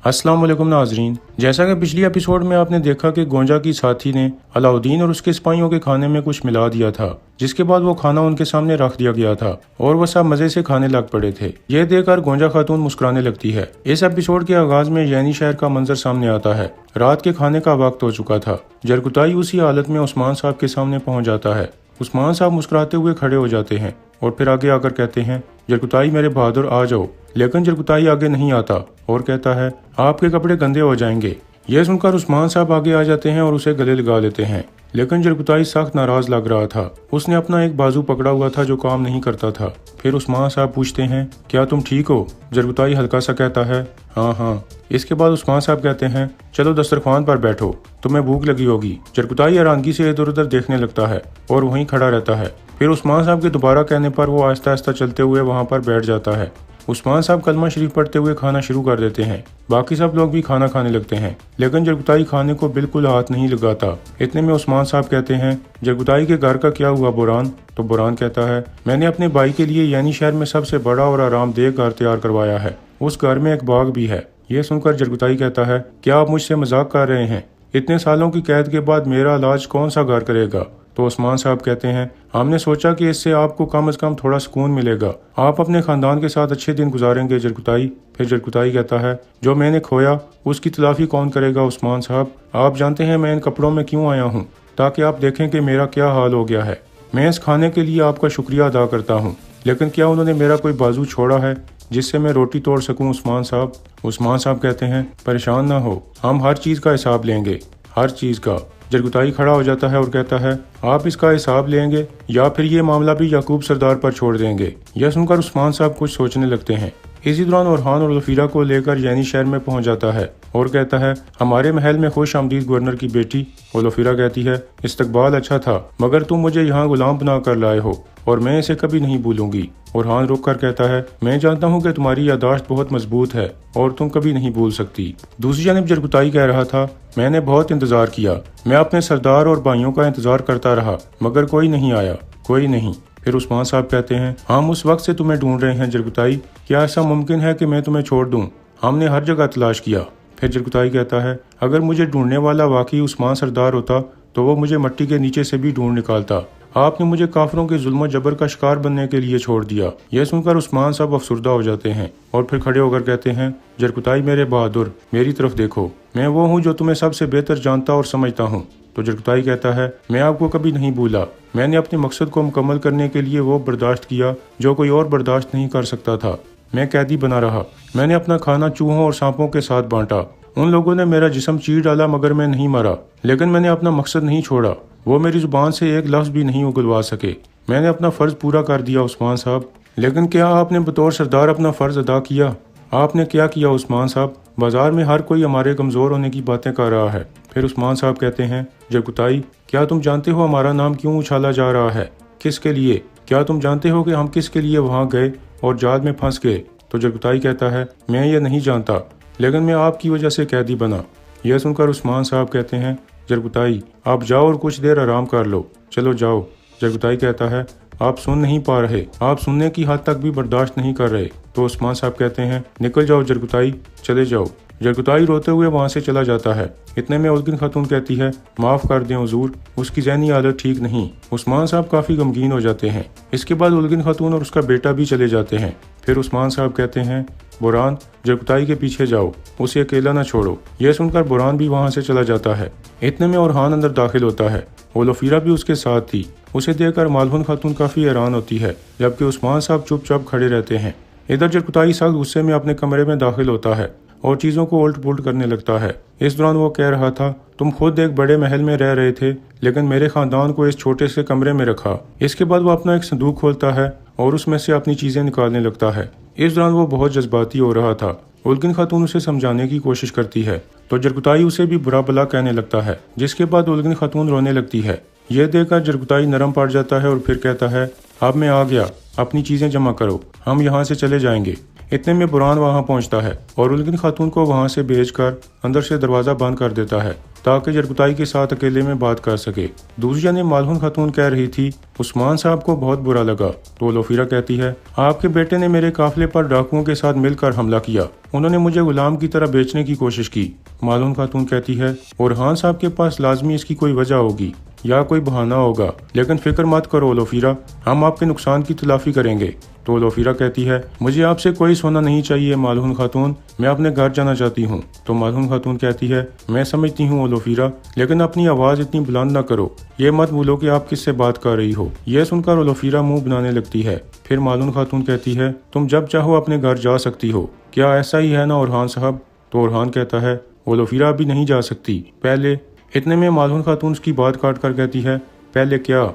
अस्सलाम वालेकुम नाजरीन। जैसा कि पिछली एपिसोड में आपने देखा कि गोंजा की साथी ने अलाउद्दीन और उसके सिपाहियों के खाने में कुछ मिला दिया था, जिसके बाद वो खाना उनके सामने रख दिया गया था और वो सब मजे से खाने लग पड़े थे। ये देखकर गोंजा खातून मुस्कुराने लगती है। इस एपिसोड के आगाज में यैनी शहर का मंजर सामने आता है। रात के खाने का वक्त हो चुका था। जरकुताई उसी हालत में उस्मान साहब के सामने पहुंच जाता है। उस्मान साहब मुस्कुराते हुए खड़े हो जाते हैं और फिर आगे आकर कहते हैं, जरकुताई मेरे बहादुर आ जाओ। लेकिन जरकुताई आगे नहीं आता और कहता है, आपके कपड़े गंदे हो जाएंगे। यह सुनकर उस्मान साहब आगे आ जाते हैं और उसे गले लगा लेते हैं। लेकिन जरकुताई सख्त नाराज लग रहा था। उसने अपना एक बाजू पकड़ा हुआ था जो काम नहीं करता था। फिर उस्मान साहब पूछते हैं, क्या तुम ठीक हो? जरकुताई हल्का सा कहता है, हाँ हाँ। इसके बाद उस्मान साहब कहते हैं, चलो दस्तरखान पर बैठो, तुम्हें भूख लगी होगी। जरकुताई हैरानगी से इधर उधर देखने लगता है और वहीं खड़ा रहता है। फिर उस्मान साहब के दोबारा कहने पर वो आहिस्ता आहिस्ता चलते हुए वहां पर बैठ जाता है। उस्मान साहब कलमा शरीफ पढ़ते हुए खाना शुरू कर देते हैं। बाकी सब लोग भी खाना खाने लगते हैं, लेकिन जरकुताई खाने को बिल्कुल हाथ नहीं लगाता। इतने में उस्मान साहब कहते हैं, जरकुताई के घर का क्या हुआ बुरहान? तो बुरहान कहता है, मैंने अपने भाई के लिए यानी शहर में सबसे बड़ा और आरामदेह घर तैयार करवाया है। उस घर में एक बाग भी है। ये सुनकर जरकुताई कहता है, क्या आप मुझसे मजाक कर रहे हैं? इतने सालों की कैद के बाद मेरा इलाज कौन सा घर करेगा? तो उस्मान साहब कहते हैं, हमने सोचा कि इससे आपको कम से कम थोड़ा सुकून मिलेगा। आप अपने खानदान के साथ अच्छे दिन गुजारेंगे जरकुताई। फिर जरकुताई कहता है, जो मैंने खोया उसकी तलाफी कौन करेगा उस्मान साहब? आप जानते हैं मैं इन कपड़ों में क्यों आया हूँ? ताकि आप देखें कि मेरा क्या हाल हो गया है। मैं इस खाने के लिए आपका शुक्रिया अदा करता हूँ, लेकिन क्या उन्होंने मेरा कोई बाजू छोड़ा है जिससे मैं रोटी तोड़ सकूं उस्मान साहब? उस्मान साहब कहते हैं, परेशान ना हो, हम हर चीज़ का हिसाब लेंगे, हर चीज़ का। जरकुताई खड़ा हो जाता है और कहता है, आप इसका हिसाब लेंगे या फिर ये मामला भी याकूब सरदार पर छोड़ देंगे? यह सुनकर उस्मान साहब कुछ सोचने लगते हैं। इसी दौरान ओरहान और लफीरा को लेकर यैनी शहर में पहुंच जाता है और कहता है, हमारे महल में खुश आमदीद गवर्नर की बेटी। और लफीरा कहती है, इस्तकबाल अच्छा था, मगर तुम मुझे यहाँ गुलाम बना कर लाए हो और मैं इसे कभी नहीं भूलूंगी। ओरहान रुक कर कहता है, मैं जानता हूँ कि तुम्हारी यादाश्त बहुत मजबूत है और तुम कभी नहीं भूल सकती। दूसरी जानब जरकुताई कह रहा था, मैंने बहुत इंतजार किया, मैं अपने सरदार और भाइयों का इंतजार करता रहा, मगर कोई नहीं आया, कोई नहीं। फिर उस्मान साहब कहते हैं, हम उस वक्त से तुम्हें ढूंढ रहे हैं जरकुताई, क्या ऐसा मुमकिन है कि मैं तुम्हें छोड़ दूं? हमने हर जगह तलाश किया। फिर जरकुताई कहता है, अगर मुझे ढूंढने वाला वाकई उस्मान सरदार होता तो वो मुझे मिट्टी के नीचे से भी ढूंढ निकालता। आपने मुझे काफिरों के जुल्म जबर का शिकार बनने के लिए छोड़ दिया। यह सुनकर उस्मान साहब अफसुर्दा हो जाते हैं और फिर खड़े होकर कहते हैं, जरकुताई मेरे बहादुर, मेरी तरफ देखो, मैं वो हूँ जो तुम्हें सबसे बेहतर जानता और समझता हूँ। तो जरकुताई कहता है, मैं आपको कभी नहीं भूला, मैंने अपने मकसद को मुकम्मल करने के लिए वो बर्दाश्त किया जो कोई और बर्दाश्त नहीं कर सकता था। मैं कैदी बना रहा, मैंने अपना खाना चूहों और सांपों के साथ बांटा। उन लोगों ने मेरा जिस्म चीर डाला मगर मैं नहीं मरा, लेकिन मैंने अपना मकसद नहीं छोड़ा। वो मेरी जुबान से एक लफ्ज भी नहीं उगलवा सके। मैंने अपना फर्ज पूरा कर दिया उस्मान साहब। लेकिन क्या आपने बतौर सरदार अपना फर्ज अदा किया? आपने क्या किया उस्मान साहब? बाजार में हर कोई हमारे कमजोर होने की बातें कर रहा है। फिर उस्मान साहब कहते हैं, जरकुताई, क्या तुम जानते हो हमारा नाम क्यों उछाला जा रहा है? किसके लिए? क्या तुम जानते हो कि हम किसके लिए वहाँ गए और जाल में फंस गए? तो जरकुताई कहता है, मैं ये नहीं जानता, लेकिन मैं आपकी वजह से कैदी बना। यह सुनकर उस्मान साहब कहते हैं, जरकुताई, आप जाओ और कुछ देर आराम कर लो, चलो जाओ। जरकुताई कहता है, आप सुन नहीं पा रहे, आप सुनने की हद तक भी बर्दाश्त नहीं कर रहे। तो उस्मान साहब कहते हैं, निकल जाओ जरकुताई, चले जाओ। जरकुताई रोते हुए वहाँ से चला जाता है। इतने में उल्गिन खातून कहती है, माफ़ कर दें हुजूर, उसकी ज़हनी हालत ठीक नहीं। उस्मान साहब काफ़ी गमगीन हो जाते हैं। इसके बाद उल्गिन खातून और उसका बेटा भी चले जाते हैं। फिर उस्मान साहब कहते हैं, बुरहान, जरकुताई के पीछे जाओ, उसे अकेला न छोड़ो। यह सुनकर बुरहान भी वहाँ से चला जाता है। इतने में ओरहान अंदर दाखिल होता है। लफीरा भी उसके साथ थी। उसे देखकर मालहुन खातून काफ़ी हैरान होती है, जबकि उस्मान साहब चुपचाप खड़े रहते हैं। इधर जरकुताई सख्त गुस्से में अपने कमरे में दाखिल होता है और चीज़ों को उल्ट पुलट करने लगता है। इस दौरान वो कह रहा था, तुम खुद एक बड़े महल में रह रहे थे, लेकिन मेरे खानदान को इस छोटे से कमरे में रखा। इसके बाद वो अपना एक संदूक खोलता है और उसमें से अपनी चीज़ें निकालने लगता है। इस दौरान वो बहुत जज्बाती हो रहा था। उल्गिन खातून उसे समझाने की कोशिश करती है तो जरकुताई उसे भी बुरा भला कहने लगता है, जिसके बाद उल्गिन खातून रोने लगती है। यह देखकर जरकुताई नरम पड़ जाता है और फिर कहता है, अब मैं आ गया, अपनी चीज़ें जमा करो, हम यहाँ से चले जाएंगे। इतने में बुरहान वहाँ पहुँचता है और उल्गिन खातून को वहाँ से भेजकर अंदर से दरवाज़ा बंद कर देता है تاکہ جرگتائی کے ساتھ اکیلے میں بات کر سکے۔ دوسری جانب مالہون خاتون کہہ رہی تھی عثمان صاحب کو بہت برا لگا تو لوفیرا کہتی ہے آپ کے بیٹے نے میرے قافلے پر ڈاکوؤں کے ساتھ مل کر حملہ کیا، انہوں نے مجھے غلام کی طرح بیچنے کی کوشش کی۔ مالہون خاتون کہتی ہے اورحان صاحب کے پاس لازمی اس کی کوئی وجہ ہوگی یا کوئی بہانہ ہوگا، لیکن فکر مت کرو لوفیرا، ہم آپ کے نقصان کی تلافی کریں گے۔ تو لوفیرا کہتی ہے مجھے آپ سے کوئی سونا نہیں چاہیے مالہون خاتون، میں اپنے گھر جانا چاہتی ہوں۔ تو مالہون خاتون کہتی ہے میں سمجھتی ہوں لوفیرا، لیکن اپنی آواز اتنی بلند نہ کرو، یہ مت بھولو کہ آپ کس سے بات کر رہی ہو۔ یہ سن کر لوفیرا منہ بنانے لگتی ہے۔ پھر مالہون خاتون کہتی ہے تم جب چاہو اپنے گھر جا سکتی ہو، کیا ایسا ہی ہے نا اورحان صاحب؟ تو اورحان کہتا ہے لوفیرا ابھی نہیں جا سکتی، پہلے۔ اتنے میں مالہون خاتون اس کی بات کاٹ کر کہتی ہے پہلے کیا؟